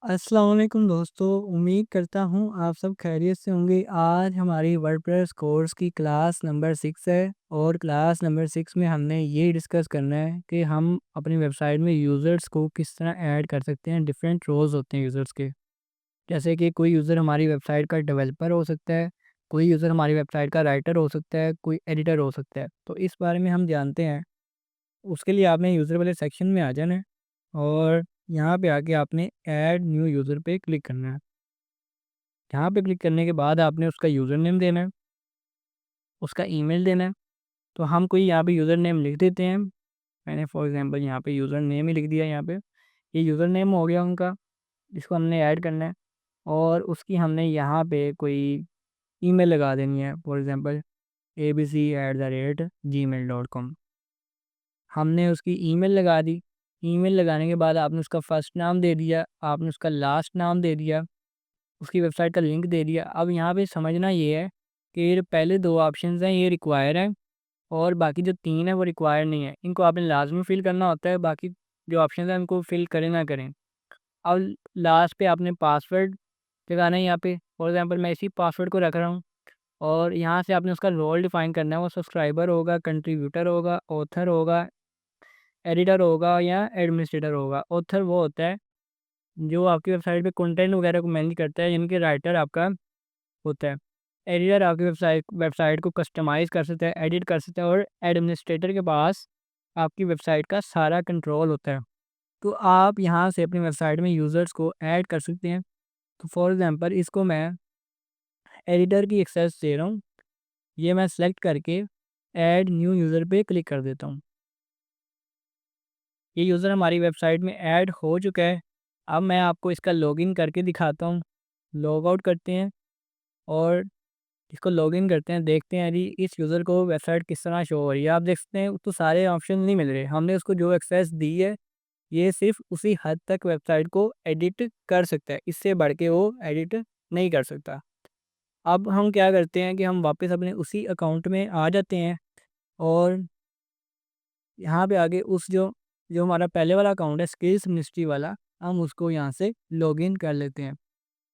अस्सलाम वालेकुम दोस्तों, उम्मीद करता हूँ आप सब खैरियत से होंगे। आज हमारी वर्डप्रेस कोर्स की क्लास नंबर 6 है और क्लास नंबर 6 में हमने ये डिस्कस करना है कि हम अपनी वेबसाइट में यूज़र्स को किस तरह ऐड कर सकते हैं। डिफरेंट रोल्स होते हैं यूज़र्स के, जैसे कि कोई यूज़र हमारी वेबसाइट का डेवलपर हो सकता है, कोई यूज़र हमारी वेबसाइट का राइटर हो सकता है, कोई एडिटर हो सकता है। तो इस बारे में हम जानते हैं। उसके लिए आपने यूज़र वाले सेक्शन में आ जाना है और यहाँ पे आके आपने ऐड न्यू यूज़र पे क्लिक करना है। यहाँ पे क्लिक करने के बाद आपने उसका यूज़र नेम देना है, उसका ईमेल देना है। तो हम कोई यहाँ पे यूज़र नेम लिख देते हैं। मैंने फॉर एग्ज़ाम्पल यहाँ पे यूज़र नेम ही लिख दिया यहाँ पे। ये यूज़र नेम हो गया उनका, जिसको हमने ऐड करना है और उसकी हमने यहाँ पे कोई ईमेल लगा देनी है, फॉर एग्ज़ाम्पल abc@gmail.com। हमने उसकी ईमेल लगा दी। ईमेल लगाने के बाद आपने उसका फ़र्स्ट नाम दे दिया, आपने उसका लास्ट नाम दे दिया, उसकी वेबसाइट का लिंक दे दिया। अब यहाँ पे समझना ये है कि ये पहले 2 ऑप्शंस हैं, ये रिक्वायर हैं और बाकी जो 3 है वो रिक्वायर नहीं है। इनको आपने लाज़मी फ़िल करना होता है, बाकी जो ऑप्शंस हैं उनको फ़िल करें ना करें। अब लास्ट पे आपने पासवर्ड लगाना है यहाँ पे। फॉर एग्ज़ाम्पल मैं इसी पासवर्ड को रख रहा हूँ और यहाँ से आपने उसका रोल डिफ़ाइन करना है। वो सब्सक्राइबर होगा, कंट्रीब्यूटर होगा, ऑथर होगा, एडिटर होगा या एडमिनिस्ट्रेटर होगा। ऑथर वो होता है जो आपकी वेबसाइट पे कंटेंट वगैरह को मैनेज करता है, यानी कि राइटर आपका होता है। एडिटर आपकी वेबसाइट वेबसाइट को कस्टमाइज़ कर सकता है, एडिट कर सकता है और एडमिनिस्ट्रेटर के पास आपकी वेबसाइट का सारा कंट्रोल होता है। तो आप यहाँ से अपनी वेबसाइट में यूज़र्स को ऐड कर सकते हैं। तो फॉर एग्ज़ाम्पल इसको मैं एडिटर की एक्सेस दे रहा हूँ। ये मैं सेलेक्ट करके ऐड न्यू यूज़र पे क्लिक कर देता हूँ। ये यूज़र हमारी वेबसाइट में ऐड हो चुका है। अब मैं आपको इसका लॉगिन करके दिखाता हूँ। लॉग आउट करते हैं और इसको लॉगिन करते हैं, देखते हैं जी इस यूज़र को वेबसाइट किस तरह शो हो रही है। आप देख सकते हैं तो सारे ऑप्शन नहीं मिल रहे। हमने उसको जो एक्सेस दी है, ये सिर्फ़ उसी हद तक वेबसाइट को एडिट कर सकता है, इससे बढ़ के वो एडिट नहीं कर सकता। अब हम क्या करते हैं कि हम वापस अपने उसी अकाउंट में आ जाते हैं और यहाँ पे आगे उस जो जो हमारा पहले वाला अकाउंट है स्किल्स मिनिस्ट्री वाला, हम उसको यहाँ से लॉगिन कर लेते हैं।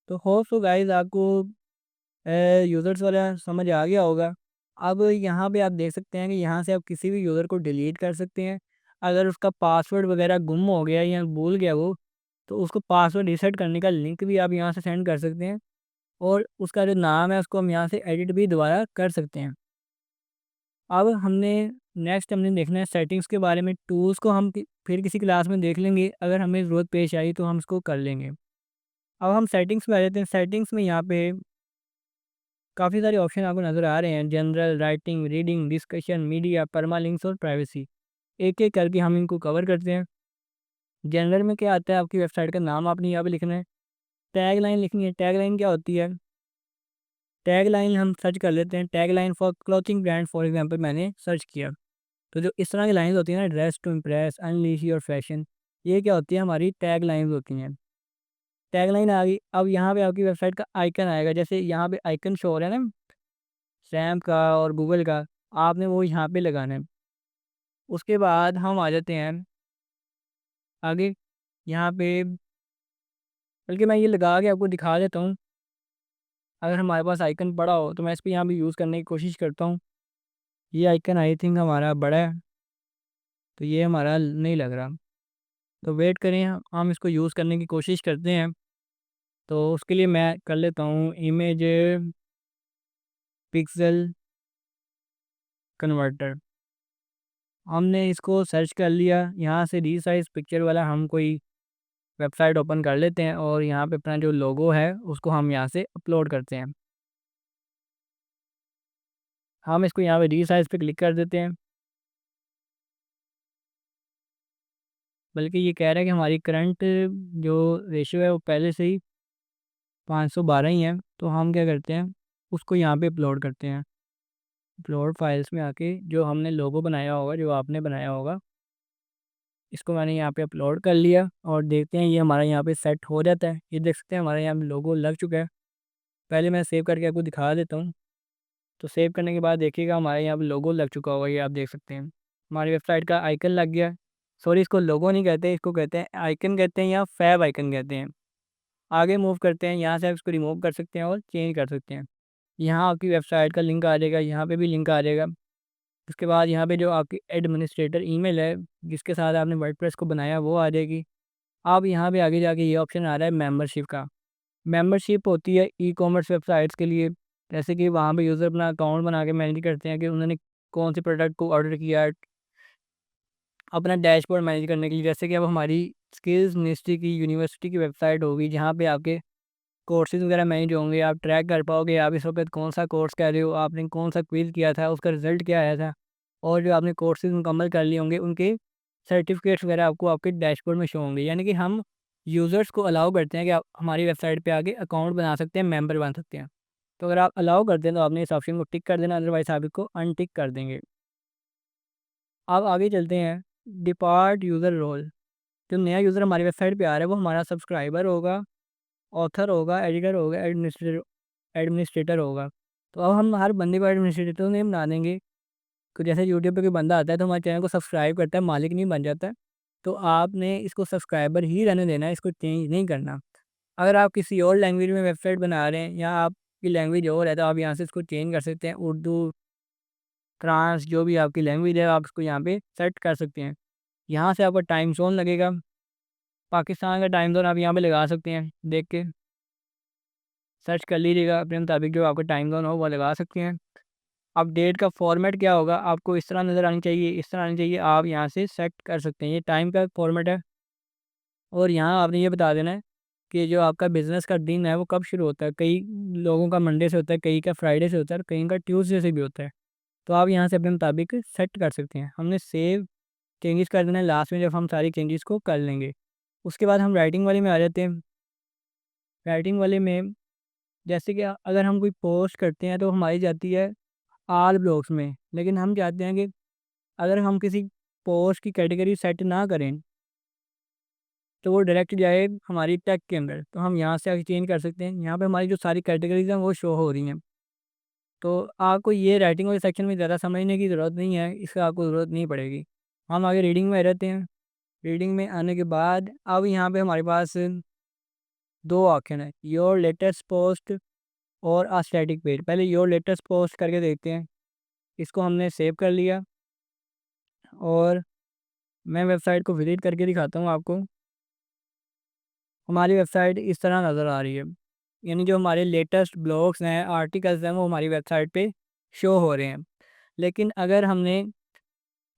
तो होप सो गाइज़ आपको यूज़र्स वाला समझ आ गया होगा। अब यहाँ पे आप देख सकते हैं कि यहाँ से आप किसी भी यूज़र को डिलीट कर सकते हैं। अगर उसका पासवर्ड वगैरह गुम हो गया या भूल गया वो, तो उसको पासवर्ड रीसेट करने का लिंक भी आप यहाँ से सेंड कर सकते हैं और उसका जो नाम है उसको हम यहाँ से एडिट भी दोबारा कर सकते हैं। अब हमने नेक्स्ट हमने देखना है सेटिंग्स के बारे में। टूल्स को हम फिर किसी क्लास में देख लेंगे, अगर हमें ज़रूरत पेश आई तो हम इसको कर लेंगे। अब हम सेटिंग्स में आ जाते हैं। सेटिंग्स में यहाँ पे काफ़ी सारे ऑप्शन आपको नज़र आ रहे हैं, general, writing, reading, discussion, media, permalinks और प्राइवेसी। एक एक करके हम इनको कवर करते हैं। जनरल में क्या आता है, आपकी वेबसाइट का नाम आपने यहाँ पे लिखना है। टैग लाइन लिखनी है। टैग लाइन क्या होती है? टैग लाइन हम सर्च कर लेते हैं। Tag line for clothing brand for example मैंने सर्च किया, तो जो इस तरह की लाइन्स होती हैं ना, dress to impress, unleash your fashion, ये क्या होती है, हमारी टैग लाइन्स होती हैं। टैग लाइन आ गई। अब यहाँ पे आपकी वेबसाइट का आइकन आएगा, जैसे यहाँ पे आइकन शो हो रहा है ना सैम का और गूगल का, आपने वो यहाँ पे लगाना है। उसके बाद हम आ जाते हैं आगे। यहाँ पे बल्कि मैं ये लगा के आपको दिखा देता हूँ। अगर हमारे पास आइकन बड़ा हो तो मैं इस पे यहाँ पे यूज़ करने की कोशिश करता हूँ। ये आइकन आई थिंक हमारा बड़ा है, तो ये हमारा नहीं लग रहा। तो वेट करें, हम इसको यूज़ करने की कोशिश करते हैं। तो उसके लिए मैं कर लेता हूँ इमेज पिक्सल कन्वर्टर। हमने इसको सर्च कर लिया। यहाँ से रीसाइज़ पिक्चर वाला हम कोई वेबसाइट ओपन कर लेते हैं और यहाँ पे अपना जो लोगो है उसको हम यहाँ से अपलोड करते हैं। हम इसको यहाँ पे रीसाइज़ पे क्लिक कर देते हैं। बल्कि ये कह रहा है कि हमारी करंट जो रेशियो है वो पहले से ही 512 ही है। तो हम क्या करते हैं, उसको यहाँ पे अपलोड करते हैं। अपलोड फाइल्स में आके जो हमने लोगो बनाया होगा, जो आपने बनाया होगा, इसको मैंने यहाँ पे अपलोड कर लिया और देखते हैं ये हमारा यहाँ पे सेट हो जाता है। ये देख सकते हैं हमारे यहाँ पे लोगो लग चुका है। पहले मैं सेव करके आपको दिखा देता हूँ। तो सेव करने के बाद देखिएगा हमारे यहाँ पे लोगो लग चुका होगा, ये आप देख सकते हैं। हमारी वेबसाइट का आइकन लग गया। सॉरी, इसको लोगो नहीं कहते, इसको कहते हैं आइकन कहते हैं या फैब आइकन कहते हैं। आगे मूव करते हैं, यहाँ से आप इसको रिमूव कर सकते हैं और चेंज कर सकते हैं। यहाँ आपकी वेबसाइट का लिंक आ जाएगा, यहाँ पे भी लिंक आ जाएगा। उसके बाद यहाँ पे जो आपकी एडमिनिस्ट्रेटर ईमेल है जिसके साथ आपने वर्डप्रेस को बनाया वो आ जाएगी। अब यहाँ पे आगे जाके ये ऑप्शन आ रहा है मेंबरशिप का। मेंबरशिप होती है ई कॉमर्स वेबसाइट्स के लिए, जैसे कि वहाँ पे यूज़र अपना अकाउंट बना के मैनेज करते हैं कि उन्होंने कौन से प्रोडक्ट को ऑर्डर किया है, अपना डैशबोर्ड मैनेज करने के लिए। जैसे कि अब हमारी स्किल्स मिनिस्ट्री की यूनिवर्सिटी की वेबसाइट होगी जहाँ पे आपके कोर्सेज़ वगैरह मैनेज होंगे, आप ट्रैक कर पाओगे आप इस वक्त कौन सा कोर्स कर रहे हो, आपने कौन सा क्विज़ किया था, उसका रिज़ल्ट क्या आया था, और जो आपने कोर्सेज़ मुकम्मल कर लिए होंगे उनके सर्टिफिकेट्स वगैरह आपको आपके डैशबोर्ड में शो होंगे। यानी कि हम यूज़र्स को अलाउ करते हैं कि आप हमारी वेबसाइट पे आके अकाउंट बना सकते हैं, मेंबर बन सकते हैं। तो अगर आप अलाउ कर दें तो आपने इस ऑप्शन को टिक कर देना, अदरवाइज़ आप इसको अनटिक कर देंगे। अब आगे चलते हैं, डिपार्ट यूज़र रोल। जो नया यूज़र हमारी वेबसाइट पे आ रहा है वो हमारा सब्सक्राइबर होगा, ऑथर होगा, एडिटर होगा, एडमिनिस्ट्रेटर होगा। तो अब हम हर बंदे को एडमिनिस्ट्रेटर नेम बना देंगे। तो जैसे यूट्यूब पे कोई बंदा आता है तो हमारे चैनल को सब्सक्राइब करता है, मालिक नहीं बन जाता है। तो आपने इसको सब्सक्राइबर ही रहने देना है, इसको चेंज नहीं करना। अगर आप किसी और लैंग्वेज में वेबसाइट बना रहे हैं या आपकी लैंग्वेज और है तो आप यहाँ से इसको चेंज कर सकते हैं। उर्दू, फ्रांस, जो भी आपकी लैंग्वेज है आप इसको यहाँ पे सेट कर सकते हैं। यहाँ से आपका टाइम ज़ोन लगेगा, पाकिस्तान का टाइम ज़ोन आप यहाँ पे लगा सकते हैं, देख के सर्च कर लीजिएगा अपने मुताबिक जो आपका टाइम ज़ोन हो वो लगा सकते हैं। अपडेट का फॉर्मेट क्या होगा, आपको इस तरह नज़र आनी चाहिए, इस तरह आनी चाहिए, आप यहाँ से सेट कर सकते हैं। ये टाइम का फॉर्मेट है और यहाँ आपने ये बता देना है कि जो आपका बिज़नेस का दिन है वो कब शुरू होता है। कई लोगों का मंडे से होता है, कई का फ्राइडे से होता है और कई का ट्यूसडे से भी होता है। तो आप यहाँ से अपने मुताबिक सेट कर सकते हैं। हमने सेव चेंजेस कर देना है लास्ट में जब हम सारी चेंजेस को कर लेंगे। उसके बाद हम राइटिंग वाले में आ जाते हैं। राइटिंग वाले में जैसे कि अगर हम कोई पोस्ट करते हैं तो हमारी जाती है आल ब्लॉग्स में, लेकिन हम चाहते हैं कि अगर हम किसी पोस्ट की कैटेगरी सेट ना करें तो वो डायरेक्ट जाए हमारी टैग के अंदर। तो हम यहाँ से आगे चेंज कर सकते हैं। यहाँ पे हमारी जो सारी कैटेगरीज हैं वो शो हो रही हैं। तो आपको ये राइटिंग वाले सेक्शन में ज़्यादा समझने की ज़रूरत नहीं है, इसका आपको ज़रूरत नहीं पड़ेगी। हम आगे रीडिंग में रहते हैं। रीडिंग में आने के बाद अब यहाँ पे हमारे पास 2 ऑप्शन है, योर लेटेस्ट पोस्ट और अ स्टैटिक पेज। पहले योर लेटेस्ट पोस्ट करके देखते हैं। इसको हमने सेव कर लिया और मैं वेबसाइट को विज़िट करके दिखाता हूँ आपको। हमारी वेबसाइट इस तरह नज़र आ रही है। यानी जो हमारे लेटेस्ट ब्लॉग्स हैं, आर्टिकल्स हैं वो हमारी वेबसाइट पे शो हो रहे हैं। लेकिन अगर हमने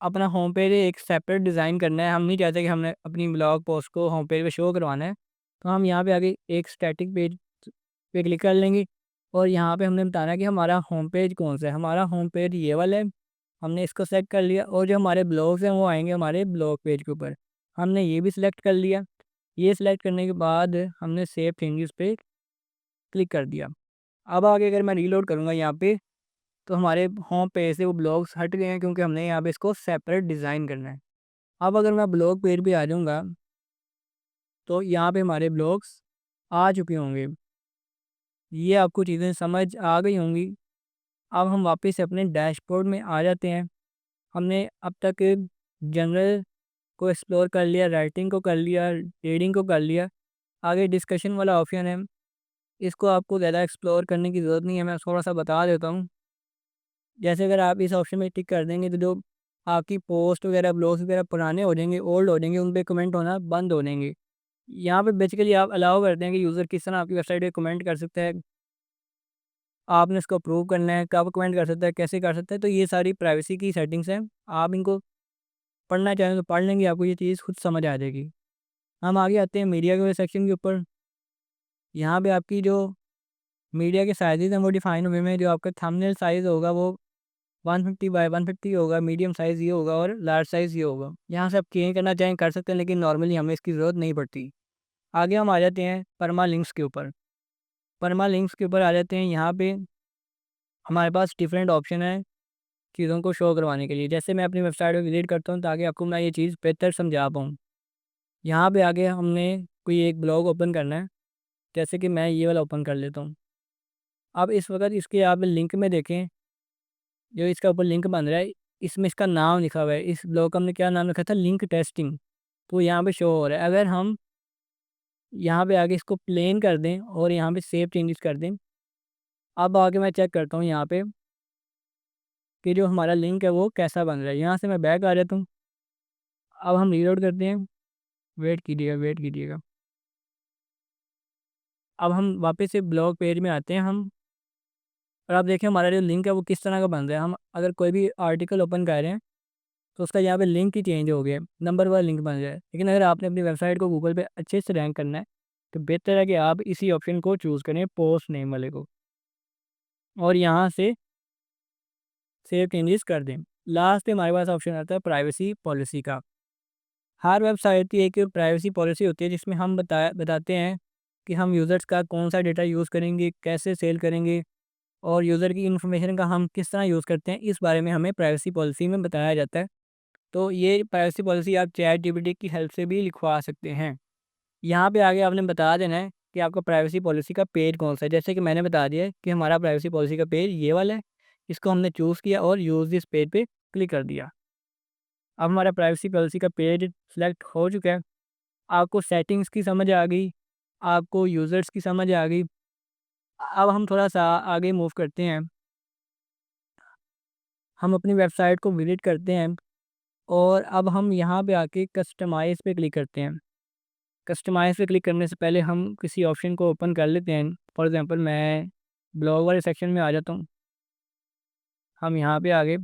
अपना होम पेज एक सेपरेट डिज़ाइन करना है, हम नहीं चाहते कि हमने अपनी ब्लॉग पोस्ट को होम पेज पे शो करवाना है, तो हम यहाँ पे आगे एक स्टैटिक पेज पे क्लिक कर लेंगे और यहाँ पे हमने बताना है कि हमारा होम पेज कौन सा है। हमारा होम पेज ये वाला है, हमने इसको सेलेक्ट कर लिया और जो हमारे ब्लॉग्स हैं वो आएंगे हमारे ब्लॉग पेज के ऊपर। हमने ये भी सिलेक्ट कर लिया। ये सिलेक्ट करने के बाद हमने सेव चेंजेस पे क्लिक कर दिया। अब आगे अगर मैं रीलोड करूँगा यहाँ पे तो हमारे होम पेज से वो ब्लॉग्स हट गए हैं क्योंकि हमने यहाँ पे इसको सेपरेट डिज़ाइन करना है। अब अगर मैं ब्लॉग पेज पे आ जाऊँगा तो यहाँ पे हमारे ब्लॉग्स आ चुके होंगे। ये आपको चीज़ें समझ आ गई होंगी। अब हम वापस से अपने डैशबोर्ड में आ जाते हैं। हमने अब तक जनरल को एक्सप्लोर कर लिया, राइटिंग को कर लिया, रीडिंग को कर लिया। आगे डिस्कशन वाला ऑप्शन है, इसको आपको ज़्यादा एक्सप्लोर करने की ज़रूरत नहीं है, मैं थोड़ा-सा बता देता हूँ। जैसे अगर आप इस ऑप्शन में टिक कर देंगे तो जो आपकी पोस्ट वगैरह, ब्लॉग्स वगैरह पुराने हो जाएँगे, ओल्ड हो जाएँगे, उन पे कमेंट होना बंद हो जाएँगे। यहाँ पे बेसिकली आप अलाउ करते हैं कि यूज़र किस तरह आपकी वेबसाइट पे कमेंट कर सकता है, आपने इसको अप्रूव करना है, कब कमेंट कर सकता है, कैसे कर सकता है, तो ये सारी प्राइवेसी की सेटिंग्स हैं। आप इनको पढ़ना चाहें तो पढ़ लेंगे, आपको ये चीज़ खुद समझ आ जाएगी। हम आगे आते हैं मीडिया के सेक्शन के ऊपर। यहाँ पे आपकी जो मीडिया के साइज़ेज़ हैं वो डिफ़ाइन हुए हैं। जो आपका थंबनेल साइज़ होगा वो 150 बाय 150 होगा, मीडियम साइज़ ये होगा और लार्ज साइज़ ये होगा। यहाँ से आप चेंज करना चाहें कर सकते हैं, लेकिन नॉर्मली हमें इसकी ज़रूरत नहीं पड़ती। आगे हम आ जाते हैं परमा लिंक्स के ऊपर। परमा लिंक्स के ऊपर आ जाते हैं। यहाँ पे हमारे पास डिफरेंट ऑप्शन है चीज़ों को शो करवाने के लिए। जैसे मैं अपनी वेबसाइट पे विज़िट करता हूँ ताकि आपको मैं ये चीज़ बेहतर समझा पाऊँ। यहाँ पे आगे हमने कोई एक ब्लॉग ओपन करना है, जैसे कि मैं ये वाला ओपन कर लेता हूँ। अब इस वक़्त इसके आप लिंक में देखें, जो इसका ऊपर लिंक बन रहा है, इसमें इसका नाम लिखा हुआ है। इस ब्लॉग का हमने क्या नाम रखा था, लिंक टेस्टिंग। तो यहाँ पे शो हो रहा है। अगर हम यहाँ पे आके इसको प्लेन कर दें और यहाँ पे सेव चेंजेस कर दें। अब आके मैं चेक करता हूँ यहाँ पे कि जो हमारा लिंक है वो कैसा बन रहा है। यहाँ से मैं बैक आ जाता हूँ। अब हम रीलोड करते हैं। वेट कीजिएगा, वेट कीजिएगा। अब हम वापस से ब्लॉग पेज में आते हैं हम, और आप देखें हमारा जो लिंक है वो किस तरह का बन रहा है। हम अगर कोई भी आर्टिकल ओपन कर रहे हैं तो उसका यहाँ पे लिंक ही चेंज हो गया, नंबर वाला लिंक बन रहा है। लेकिन अगर आपने अपनी वेबसाइट को गूगल पे अच्छे से रैंक करना है तो बेहतर है कि आप इसी ऑप्शन को चूज़ करें, पोस्ट नेम वाले को, और यहाँ से सेव चेंजेस कर दें। लास्ट पे हमारे पास ऑप्शन आता है प्राइवेसी पॉलिसी का। हर वेबसाइट की एक प्राइवेसी पॉलिसी होती है जिसमें हम बताते हैं कि हम यूज़र्स का कौन सा डेटा यूज़ करेंगे, कैसे सेल करेंगे, और यूज़र की इन्फॉर्मेशन का हम किस तरह यूज़ करते हैं, इस बारे में हमें प्राइवेसी पॉलिसी में बताया जाता है। तो ये प्राइवेसी पॉलिसी आप चैट जीपीटी की हेल्प से भी लिखवा सकते हैं। यहाँ पे आगे आपने बता देना है कि आपका प्राइवेसी पॉलिसी का पेज कौन सा है। जैसे कि मैंने बता दिया है कि हमारा प्राइवेसी पॉलिसी का पेज ये वाला है। इसको हमने चूज़ किया और यूज़ दिस पेज पे क्लिक कर दिया। अब हमारा प्राइवेसी पॉलिसी का पेज सिलेक्ट हो चुका है। आपको सेटिंग्स की समझ आ गई, आपको यूज़र्स की समझ आ गई। अब हम थोड़ा सा आगे मूव करते हैं। हम अपनी वेबसाइट को विज़िट करते हैं और अब हम यहाँ पे आके कस्टमाइज़ पे क्लिक करते हैं। कस्टमाइज़ पे क्लिक करने से पहले हम किसी ऑप्शन को ओपन कर लेते हैं। फॉर एग्ज़ाम्पल मैं ब्लॉग वाले सेक्शन में आ जाता हूँ। हम यहाँ पे आ गए।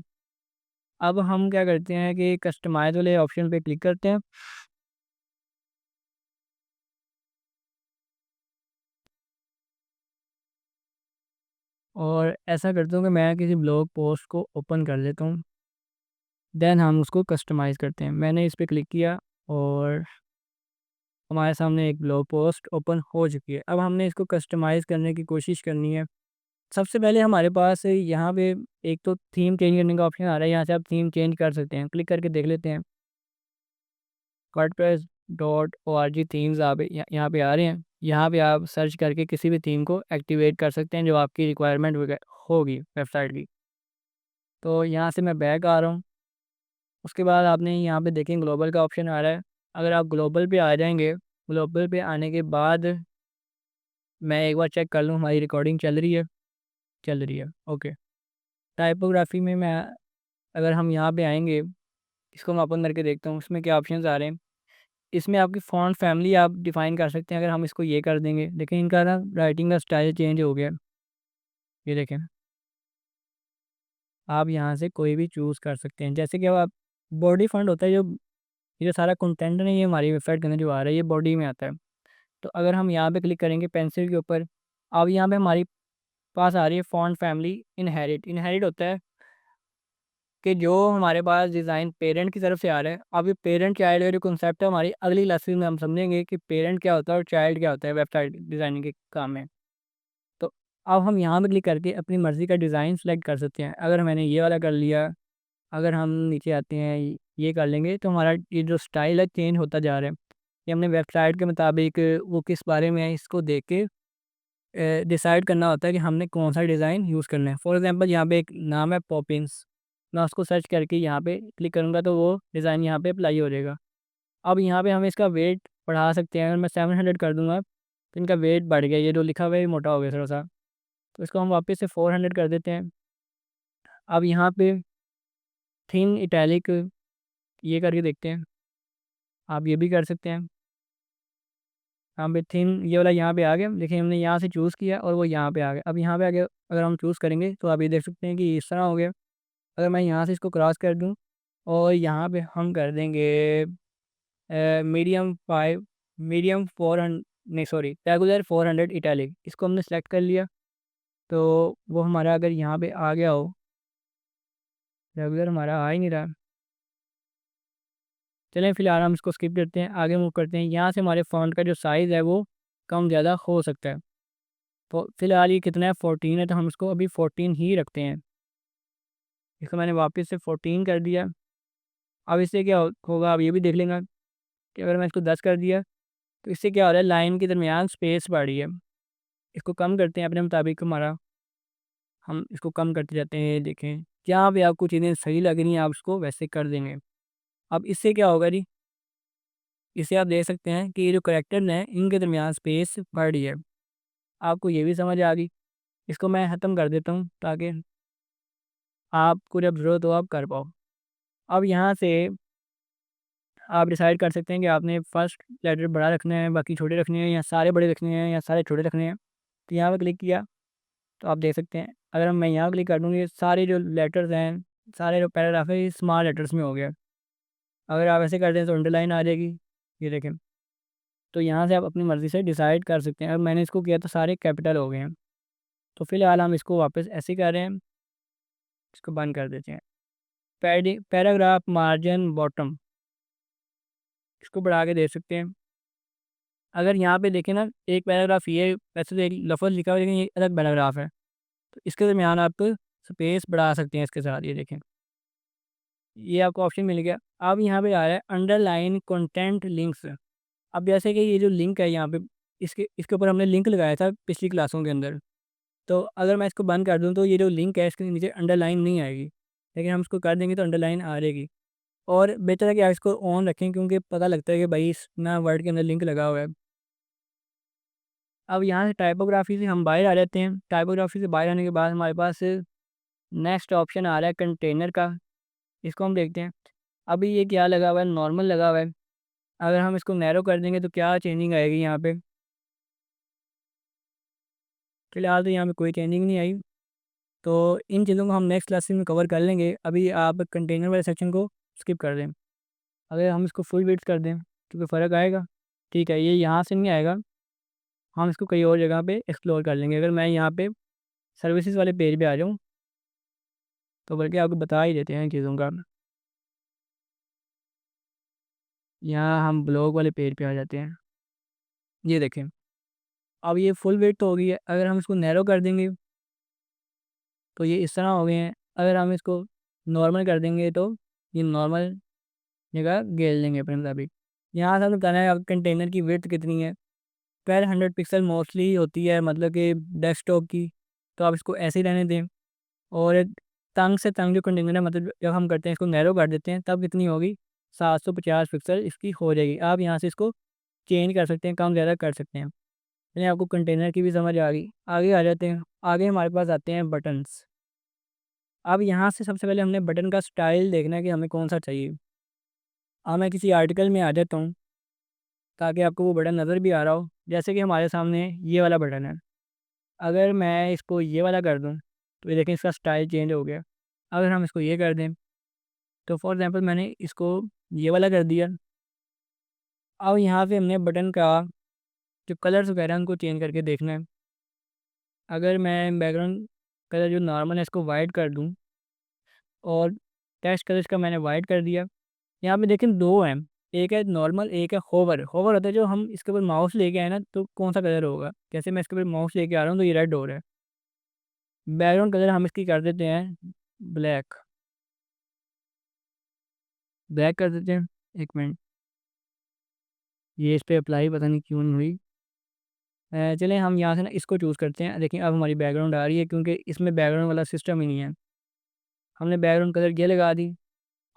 अब हम क्या करते हैं कि कस्टमाइज़ वाले ऑप्शन पे क्लिक करते हैं। और ऐसा करता हूँ कि मैं किसी ब्लॉग पोस्ट को ओपन कर लेता हूँ। देन हम उसको कस्टमाइज़ करते हैं। मैंने इस पे क्लिक किया और हमारे सामने एक ब्लॉग पोस्ट ओपन हो चुकी है। अब हमने इसको कस्टमाइज़ करने की कोशिश करनी है। सबसे पहले हमारे पास यहाँ पे एक तो थीम चेंज करने का ऑप्शन आ रहा है। यहाँ से आप थीम चेंज कर सकते हैं। क्लिक करके देख लेते हैं। wordpress.org थीम्स आप यहाँ पे आ रहे हैं। यहाँ पे आप सर्च करके किसी भी थीम को एक्टिवेट कर सकते हैं जो आपकी रिक्वायरमेंट होगी वेबसाइट की। तो यहाँ से मैं बैक आ रहा हूँ। उसके बाद आपने यहाँ पे देखें ग्लोबल का ऑप्शन आ रहा है। अगर आप ग्लोबल पे आ जाएंगे, ग्लोबल पे आने के बाद मैं एक बार चेक कर लूँ हमारी रिकॉर्डिंग चल रही है। चल रही है, ओके। टाइपोग्राफी में मैं, अगर हम यहाँ पे आएंगे, इसको मैं ओपन करके देखता हूँ इसमें क्या ऑप्शंस आ रहे हैं। इसमें आपकी फ़ॉन्ट फैमिली आप डिफ़ाइन कर सकते हैं। अगर हम इसको ये कर देंगे, देखें इनका ना राइटिंग का स्टाइल चेंज हो गया। ये देखें, आप यहाँ से कोई भी चूज़ कर सकते हैं। जैसे कि अब आप बॉडी फ़ॉन्ट होता है, जो ये जो सारा कंटेंट है ये हमारी वेबसाइट के अंदर जो आ रहा है ये बॉडी में आता है। तो अगर हम यहाँ पे क्लिक करेंगे पेंसिल के ऊपर, अब यहाँ पे हमारी पास आ रही है फ़ॉन्ट फैमिली इनहेरिट। इनहेरिट होता है कि जो हमारे पास डिज़ाइन पेरेंट की तरफ से आ रहा है। अब ये पेरेंट चाइल्ड का जो कॉन्सेप्ट है हमारी अगली क्लासेस में हम समझेंगे कि पेरेंट क्या होता है और चाइल्ड क्या होता है वेबसाइट डिज़ाइनिंग के काम में। तो अब हम यहाँ पे क्लिक करके अपनी मर्ज़ी का डिज़ाइन सेलेक्ट कर सकते हैं। अगर मैंने ये वाला कर लिया, अगर हम नीचे आते हैं ये कर लेंगे, तो हमारा ये जो स्टाइल है चेंज होता जा रहा है। ये हमने वेबसाइट के मुताबिक वो किस बारे में है इसको देख के डिसाइड करना होता है कि हमने कौन सा डिज़ाइन यूज़ करना है। फॉर एग्जांपल यहाँ पे एक नाम है पॉपिंस, मैं उसको सर्च करके यहाँ पे क्लिक करूँगा तो वो डिज़ाइन यहाँ पे अप्लाई हो जाएगा। अब यहाँ पे हम इसका वेट बढ़ा सकते हैं। अगर मैं 700 कर दूँगा तो इनका वेट बढ़ गया, ये जो लिखा हुआ है ये मोटा हो गया थोड़ा सा। तो इसको हम वापस से 400 कर देते हैं। अब यहाँ पे थिन इटैलिक ये करके देखते हैं, आप ये भी कर सकते हैं। यहाँ पे थिन ये वाला यहाँ पे आ गया। देखिए हमने यहाँ से चूज़ किया और वो यहाँ पे आ गया। अब यहाँ पे आगे अगर हम चूज़ करेंगे तो आप ये देख सकते हैं कि इस तरह हो गया। अगर मैं यहाँ से इसको क्रॉस कर दूँ और यहाँ पे हम कर देंगे मीडियम 5, मीडियम 400, नहीं सॉरी रेगुलर 400 इटैलिक, इसको हमने सेलेक्ट कर लिया। तो वो हमारा अगर यहाँ पे आ गया हो, रेगुलर हमारा आ ही नहीं रहा। चलें फिलहाल हम इसको स्किप करते हैं, आगे मूव करते हैं। यहाँ से हमारे फ़ॉन्ट का जो साइज़ है वो कम ज़्यादा हो सकता है। तो फिलहाल ये कितना है 14 है, तो हम इसको अभी 14 ही रखते हैं। इसको मैंने वापस से 14 कर दिया। अब इससे क्या होगा आप ये भी देख लेंगे कि अगर मैं इसको 10 कर दिया तो इससे क्या हो रहा है, लाइन के दरमियान स्पेस बढ़ रही है। इसको कम करते हैं अपने मुताबिक हमारा, हम इसको कम करते जाते हैं। देखें जहाँ पे आपको चीज़ें सही लग रही हैं आप उसको वैसे कर देंगे। अब इससे क्या होगा जी, इससे आप देख सकते हैं कि ये जो करैक्टर हैं इनके दरमियान स्पेस बढ़ रही है। आपको ये भी समझ आ गई। इसको मैं ख़त्म कर देता हूँ ताकि आपको जब ज़रूरत हो आप कर पाओ। अब यहाँ से आप डिसाइड कर सकते हैं कि आपने फर्स्ट लेटर बड़ा रखना है, बाकी छोटे रखने हैं, या सारे बड़े रखने हैं, या सारे छोटे रखने हैं। तो यहाँ पे क्लिक किया तो आप देख सकते हैं, अगर मैं यहाँ क्लिक कर दूँ ये सारे जो लेटर्स हैं, सारे जो पैराग्राफ है ये स्मॉल लेटर्स में हो गया। अगर आप ऐसे कर दें तो अंडरलाइन आ जाएगी, ये देखें। तो यहाँ से आप अपनी मर्ज़ी से डिसाइड कर सकते हैं। अब मैंने इसको किया तो सारे कैपिटल हो गए हैं। तो फ़िलहाल हम इसको वापस ऐसे ही कर रहे हैं, इसको बंद कर देते हैं। पैराग्राफ मार्जिन बॉटम, इसको बढ़ा के दे सकते हैं। अगर यहाँ पे देखें ना, एक पैराग्राफ ये वैसे तो एक लफ्ज़ लिखा हुआ है, लेकिन ये अलग पैराग्राफ है। तो इसके दरमियान आप स्पेस बढ़ा सकते हैं इसके साथ, ये देखें। ये आपको ऑप्शन मिल गया। अब यहाँ पे आ रहा है अंडरलाइन कंटेंट लिंक्स। अब जैसे कि ये जो लिंक है यहाँ पे, इसके ऊपर हमने लिंक लगाया था पिछली क्लासों के अंदर। तो अगर मैं इसको बंद कर दूँ तो ये जो लिंक है इसके नीचे अंडरलाइन नहीं आएगी, लेकिन हम इसको कर देंगे तो अंडरलाइन आ जाएगी। और बेहतर है कि आप इसको ऑन रखें, क्योंकि पता लगता है कि भाई इस ना वर्ड के अंदर लिंक लगा हुआ है। अब यहाँ से टाइपोग्राफी से हम बाहर आ जाते हैं। टाइपोग्राफी से बाहर आने के बाद हमारे पास नेक्स्ट ऑप्शन आ रहा है कंटेनर का। इसको हम देखते हैं। अभी ये क्या लगा हुआ है, नॉर्मल लगा हुआ है। अगर हम इसको नैरो कर देंगे तो क्या चेंजिंग आएगी यहाँ पे? फिलहाल तो यहाँ पे कोई चेंजिंग नहीं आई। तो इन चीज़ों को हम नेक्स्ट क्लासेस में कवर कर लेंगे। अभी आप कंटेनर वाले सेक्शन को स्किप कर दें। अगर हम इसको फुल विड्थ कर दें तो कोई फ़र्क आएगा? ठीक है, ये यहाँ से नहीं आएगा। हम इसको कहीं और जगह पे एक्सप्लोर कर लेंगे। अगर मैं यहाँ पे सर्विसेज वाले पेज पे आ जाऊँ तो बल्कि आपको बता ही देते हैं इन चीज़ों का। यहाँ हम ब्लॉग वाले पेज पे आ जाते हैं। ये देखें, अब ये फुल विड्थ हो गई है। अगर हम इसको नैरो कर देंगे तो ये इस तरह हो गए हैं। अगर हम इसको नॉर्मल कर देंगे तो ये नॉर्मल जगह घेर लेंगे अपने मुताबिक। यहाँ से हमें बताना है अब कंटेनर की विड्थ कितनी है। 1200 पिक्सल मोस्टली होती है, मतलब कि डेस्कटॉप की। तो आप इसको ऐसे ही रहने दें। और तंग से तंग जो कंटेनर है, मतलब जब हम करते हैं इसको नैरो कर देते हैं तब कितनी होगी, 750 पिक्सल इसकी हो जाएगी। आप यहाँ से इसको चेंज कर सकते हैं, कम ज़्यादा कर सकते हैं। यानी आपको कंटेनर की भी समझ आ गई। आगे आ जाते हैं। आगे हमारे पास आते हैं बटन्स। अब यहाँ से सबसे पहले हमने बटन का स्टाइल देखना है कि हमें कौन सा चाहिए। अब मैं किसी आर्टिकल में आ जाता हूँ ताकि आपको वो बटन नज़र भी आ रहा हो। जैसे कि हमारे सामने ये वाला बटन है। अगर मैं इसको ये वाला कर दूँ तो ये देखें इसका स्टाइल चेंज हो गया। अगर हम इसको ये कर दें तो फॉर एग्ज़ाम्पल मैंने इसको ये वाला कर दिया। अब यहाँ पे हमने बटन का जो कलर्स वगैरह उनको चेंज करके देखना है। अगर मैं बैकग्राउंड कलर जो नॉर्मल है इसको वाइट कर दूँ और टेक्स्ट कलर इसका मैंने वाइट कर दिया। यहाँ पे देखें 2 हैं, एक है नॉर्मल, एक है होवर। होवर होता है जो हम इसके ऊपर माउस लेके आए ना तो कौन सा कलर होगा। जैसे मैं इसके ऊपर माउस लेके आ रहा हूँ तो ये रेड हो रहा है। बैकग्राउंड कलर हम इसकी कर देते हैं ब्लैक। ब्लैक कर देते हैं। एक मिनट, ये इस पे अप्लाई पता नहीं क्यों नहीं हुई। चलें हम यहाँ से ना इसको चूज़ करते हैं। देखिए अब हमारी बैकग्राउंड आ रही है, क्योंकि इसमें बैकग्राउंड वाला सिस्टम ही नहीं है। हमने बैकग्राउंड कलर ये लगा दी।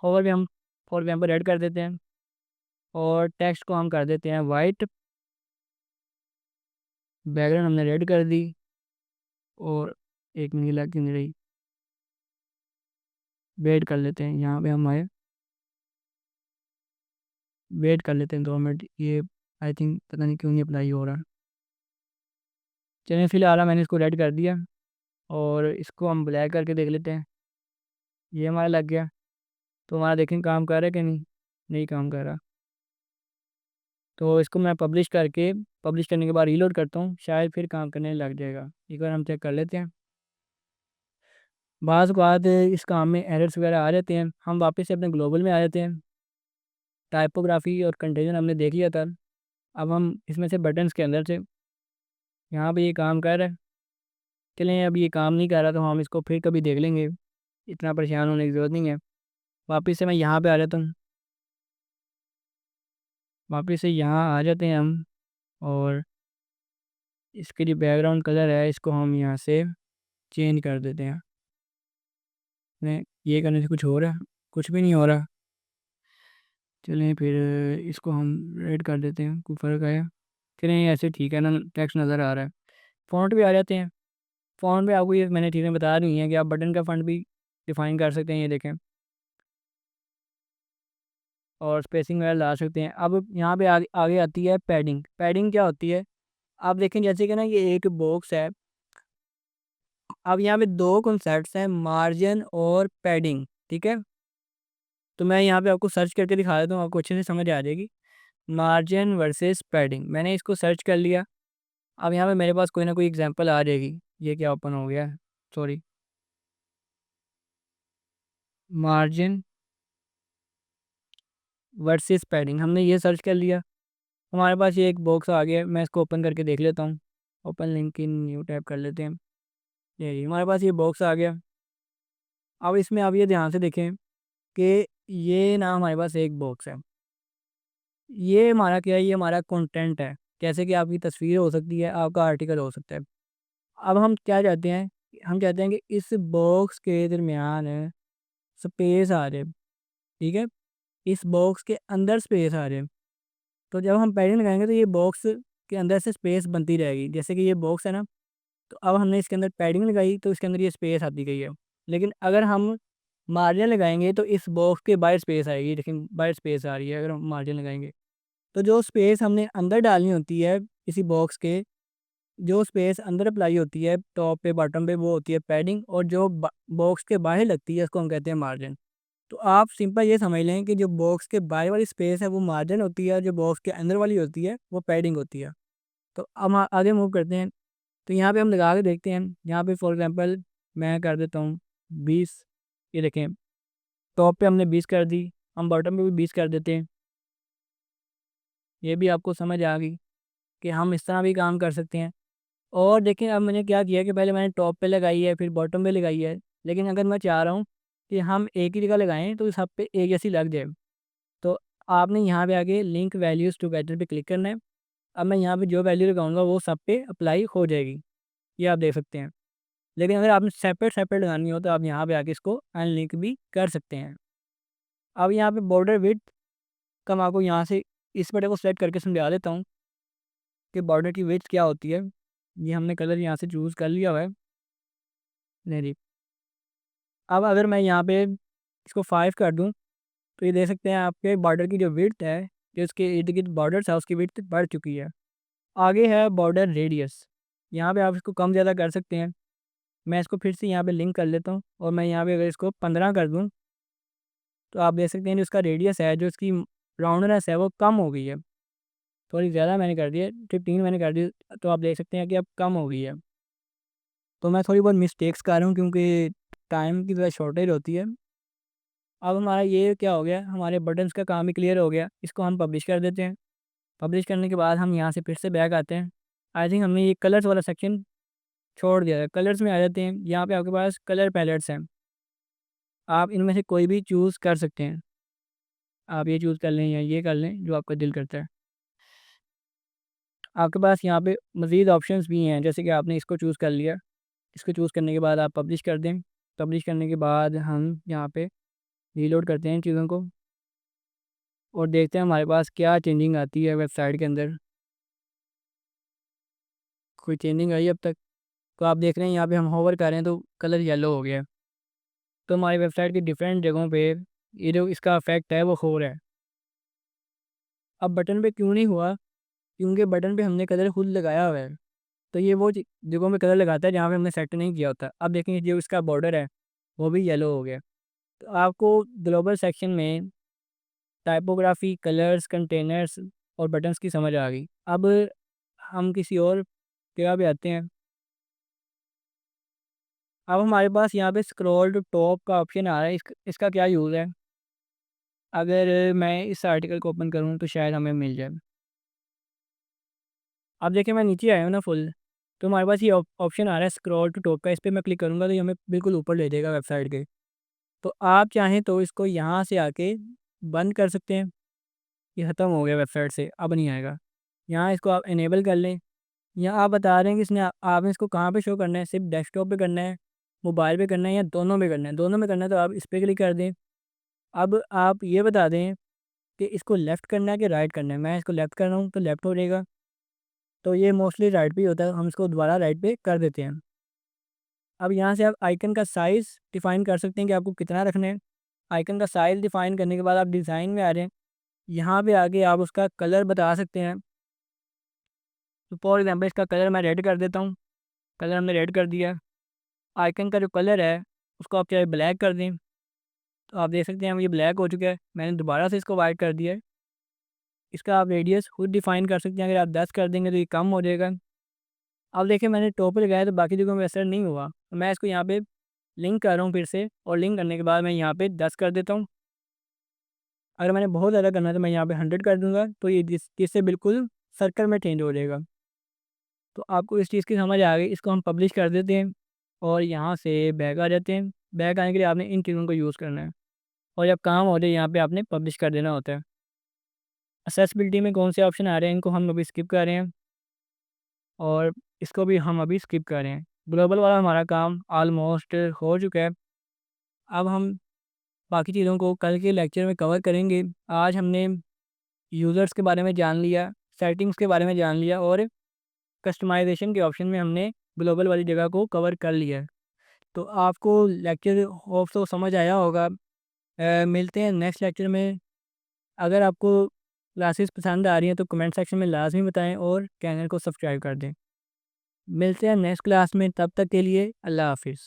होवर भी हम फॉर एग्जाम्पल रेड कर देते हैं और टेक्स्ट को हम कर देते हैं वाइट। बैकग्राउंड हमने रेड कर दी और एक मिनट लग नहीं रही, वेट कर लेते हैं। यहाँ पे हम आए, वेट कर लेते हैं 2 मिनट। ये आई थिंक पता नहीं क्यों नहीं अप्लाई हो रहा। चलिए फिलहाल मैंने इसको रेड कर दिया और इसको हम ब्लैक करके देख लेते हैं। ये हमारा लग गया। तो हमारा देखें काम कर रहा है कि नहीं, नहीं काम कर रहा। तो इसको मैं पब्लिश करने के बाद रीलोड करता हूँ, शायद फिर काम करने लग जाएगा। एक बार हम चेक कर लेते हैं। बाज़ बात इस काम में एरर्स वगैरह आ जाते हैं। हम वापस से अपने ग्लोबल में आ जाते हैं। टाइपोग्राफी और कंटेनर हमने देख लिया था। अब हम इसमें से बटन्स के अंदर से यहाँ पे ये काम कर रहा है। चलें अब ये काम नहीं कर रहा तो हम इसको फिर कभी देख लेंगे, इतना परेशान होने की ज़रूरत नहीं है। वापस से मैं यहाँ पे आ जाता हूँ। वापस से यहाँ आ जाते हैं हम। और इसके जो बैकग्राउंड कलर है इसको हम यहाँ से चेंज कर देते हैं। नहीं, ये करने से कुछ हो रहा है? कुछ भी नहीं हो रहा। चलें फिर इसको हम रेड कर देते हैं, कोई फ़र्क आया? चलें ऐसे ठीक है ना, टेक्स्ट नज़र आ रहा है। फ़ॉन्ट भी आ जाते हैं। फ़ॉन्ट में आपको ये मैंने चीज़ें बता दी हैं कि आप बटन का फ़ॉन्ट भी डिफ़ाइन कर सकते हैं, ये देखें। और स्पेसिंग वगैरह ला सकते हैं। अब यहाँ पे आगे आगे आती है पैडिंग। पैडिंग क्या होती है? आप देखें जैसे कि ना ये एक बॉक्स है। अब यहाँ पे 2 कॉन्सेप्ट्स हैं, मार्जिन और पैडिंग, ठीक है? तो मैं यहाँ पे आपको सर्च करके दिखा देता हूँ, आपको अच्छे से समझ आ जाएगी। मार्जिन वर्सेस पैडिंग, मैंने इसको सर्च कर लिया। अब यहाँ पे मेरे पास कोई ना कोई एग्जांपल आ जाएगी। ये क्या ओपन हो गया है? सॉरी। मार्जिन वर्सेस पैडिंग हमने ये सर्च कर लिया। हमारे पास ये एक बॉक्स आ गया है, मैं इसको ओपन करके देख लेता हूँ। Open link in new tab कर लेते हैं। ये हमारे पास ये बॉक्स आ गया। अब इसमें आप ये ध्यान से देखें कि ये ना हमारे पास एक बॉक्स है। ये हमारा क्या है? ये हमारा कंटेंट है। जैसे कि आपकी तस्वीर हो सकती है, आपका आर्टिकल हो सकता है। अब हम क्या चाहते हैं? हम चाहते हैं कि इस बॉक्स के दरमियान स्पेस आ जाए, ठीक है? इस बॉक्स के अंदर स्पेस आ जाए। तो जब हम पैडिंग लगाएंगे तो ये बॉक्स के अंदर से स्पेस बनती रहेगी। जैसे कि ये बॉक्स है ना, तो अब हमने इसके अंदर पैडिंग लगाई तो इसके अंदर ये स्पेस आती गई है। लेकिन अगर हम मार्जिन लगाएंगे तो इस बॉक्स के बाहर स्पेस आएगी। लेकिन बाहर स्पेस आ रही है अगर हम मार्जिन लगाएंगे। तो जो स्पेस हमने अंदर डालनी होती है किसी बॉक्स के, जो स्पेस अंदर अप्लाई होती है टॉप पे बॉटम पे, वो होती है पैडिंग। और जो बॉक्स के बाहर लगती है उसको हम कहते हैं मार्जिन। तो आप सिंपल ये समझ लें कि जो बॉक्स के बाहर वाली स्पेस है वो मार्जिन होती है, और जो बॉक्स के अंदर वाली होती है वो पैडिंग होती है। तो अब हम आगे मूव करते हैं। तो यहाँ पे हम लगा के देखते हैं। यहाँ पे फॉर एग्जांपल मैं कर देता हूँ 20। ये देखें, टॉप पे हमने 20 कर दी, हम बॉटम पे भी 20 कर देते हैं। ये भी आपको समझ आ गई कि हम इस तरह भी काम कर सकते हैं। और देखिए अब मैंने क्या किया कि पहले मैंने टॉप पे लगाई है, फिर बॉटम पे लगाई है। लेकिन अगर मैं चाह रहा हूँ कि हम एक ही जगह लगाएं तो सब पे एक जैसी लग जाए, तो आपने यहाँ पे आके लिंक वैल्यूज़ टुगेदर पे क्लिक करना है। अब मैं यहाँ पे जो वैल्यू लगाऊंगा वो सब पे अप्लाई हो जाएगी। ये आप देख सकते हैं। लेकिन अगर आपने सेपरेट सेपरेट लगानी हो तो आप यहाँ पे आके इसको अनलिंक भी कर सकते हैं। अब यहाँ पे बॉर्डर विड्थ का मैं आपको यहाँ से इस बटन को सेलेक्ट करके समझा देता हूँ कि बॉर्डर की विड्थ क्या होती है। ये हमने कलर यहाँ से चूज़ कर लिया हुआ है। नहीं, अब अगर मैं यहाँ पे इसको 5 कर दूँ तो ये देख सकते हैं आपके बॉर्डर की जो विड्थ है, जो इसके इर्द गिर्द बॉर्डर्स है उसकी विड्थ बढ़ चुकी है। आगे है बॉर्डर रेडियस। यहाँ पे आप इसको कम ज़्यादा कर सकते हैं। मैं इसको फिर से यहाँ पे लिंक कर लेता हूँ, और मैं यहाँ पे अगर इसको 15 कर दूँ तो आप देख सकते हैं जो इसका रेडियस है, जो इसकी राउंडनेस है वो कम हो गई है। थोड़ी ज़्यादा मैंने कर दी है, 15 मैंने कर दी, तो आप देख सकते हैं कि अब कम हो गई है। तो मैं थोड़ी बहुत मिस्टेक्स कर रहा हूँ क्योंकि टाइम की ज़रा शॉर्टेज होती है। अब हमारा ये क्या हो गया, हमारे बटन्स का काम भी क्लियर हो गया। इसको हम पब्लिश कर देते हैं। पब्लिश करने के बाद हम यहाँ से फिर से बैक आते हैं। आई थिंक हमने ये कलर्स वाला सेक्शन छोड़ दिया है। कलर्स में आ जाते हैं। यहाँ पे आपके पास कलर पैलेट्स हैं। आप इनमें से कोई भी चूज़ कर सकते हैं। आप ये चूज़ कर लें या ये कर लें, जो आपका दिल करता है। आपके पास यहाँ पे मज़ीद ऑप्शंस भी हैं, जैसे कि आपने इसको चूज़ कर लिया। इसको चूज़ करने के बाद आप पब्लिश कर दें। पब्लिश करने के बाद हम यहाँ पे रीलोड करते हैं इन चीज़ों को, और देखते हैं हमारे पास क्या चेंजिंग आती है वेबसाइट के अंदर। कोई चेंजिंग आई अब तक? तो आप देख रहे हैं यहाँ पे हम होवर कर रहे हैं तो कलर येलो हो गया है। तो हमारी वेबसाइट की डिफरेंट जगहों पे ये जो इसका इफेक्ट है वो हो रहा है। अब बटन पे क्यों नहीं हुआ? क्योंकि बटन पे हमने कलर खुद लगाया हुआ है। तो ये वो जगहों पे कलर लगाता है जहाँ पे हमने सेट नहीं किया होता। अब देखेंगे जो इसका बॉर्डर है वो भी येलो हो गया। तो आपको ग्लोबल सेक्शन में टाइपोग्राफी, कलर्स, कंटेनर्स और बटन्स की समझ आ गई। अब हम किसी और जगह पे आते हैं। अब हमारे पास यहाँ पे स्क्रॉल टू टॉप का ऑप्शन आ रहा है। इसका क्या यूज़ है? अगर मैं इस आर्टिकल को ओपन करूँ तो शायद हमें मिल जाए। अब देखिए मैं नीचे आया हूँ ना फुल, तो हमारे पास ये ऑप्शन आ रहा है स्क्रॉल टू टॉप का। इस पे मैं क्लिक करूँगा तो ये हमें बिल्कुल ऊपर ले जाएगा वेबसाइट के। तो आप चाहें तो इसको यहाँ से आके बंद कर सकते हैं। ये ख़त्म हो गया वेबसाइट से, अब नहीं आएगा। यहाँ इसको आप इनेबल कर लें। यहाँ आप बता रहे हैं कि इसने आपने इसको कहाँ पे शो करना है, सिर्फ डेस्कटॉप पे करना है, मोबाइल पे करना है, या दोनों में करना है? दोनों में करना है तो आप इस पर क्लिक कर दें। अब आप ये बता दें कि इसको लेफ़्ट करना है कि राइट करना है। मैं इसको लेफ़्ट कर रहा हूँ तो लेफ़्ट हो जाएगा, तो ये मोस्टली राइट पे ही होता है, हम इसको दोबारा राइट पे कर देते हैं। अब यहाँ से आप आइकन का साइज़ डिफ़ाइन कर सकते हैं कि आपको कितना रखना है। आइकन का साइज़ डिफ़ाइन करने के बाद आप डिज़ाइन में आ रहे हैं, यहाँ पे आके आप उसका कलर बता सकते हैं। तो फॉर एग्ज़ाम्पल इसका कलर मैं रेड कर देता हूँ, कलर हमने रेड कर दिया। आइकन का जो कलर है उसको आप चाहे ब्लैक कर दें, तो आप देख सकते हैं अब ये ब्लैक हो चुका है। मैंने दोबारा से इसको वाइट कर दिया है। इसका आप रेडियस खुद डिफ़ाइन कर सकते हैं, अगर आप 10 कर देंगे तो ये कम हो जाएगा। अब देखिए मैंने टॉप पे लगाया तो बाकी जगहों में असर नहीं हुआ, तो मैं इसको यहाँ पे लिंक कर रहा हूँ फिर से, और लिंक करने के बाद मैं यहाँ पे 10 कर देता हूँ। अगर मैंने बहुत ज़्यादा करना है तो मैं यहाँ पे 100 कर दूँगा, तो ये जिससे बिल्कुल सर्कल में चेंज हो जाएगा। तो आपको इस चीज़ की समझ आ गई, इसको हम पब्लिश कर देते हैं और यहाँ से बैक आ जाते हैं। बैक आने के लिए आपने इन चीज़ों को यूज़ करना है, और जब काम हो जाए यहाँ पे आपने पब्लिश कर देना होता है। एक्सेसिबिलिटी में कौन से ऑप्शन आ रहे हैं इनको हम अभी स्किप कर रहे हैं, और इसको भी हम अभी स्किप कर रहे हैं। ग्लोबल वाला हमारा काम ऑलमोस्ट हो चुका है। अब हम बाकी चीज़ों को कल के लेक्चर में कवर करेंगे। आज हमने यूज़र्स के बारे में जान लिया, सेटिंग्स के बारे में जान लिया, और कस्टमाइज़ेशन के ऑप्शन में हमने ग्लोबल वाली जगह को कवर कर लिया है। तो आपको लेक्चर होप तो समझ आया होगा। मिलते हैं नेक्स्ट लेक्चर में। अगर आपको क्लासेस पसंद आ रही हैं तो कमेंट सेक्शन में लाज़मी बताएँ और चैनल को सब्सक्राइब कर दें। मिलते हैं नेक्स्ट क्लास में, तब तक के लिए अल्लाह हाफ़िज़।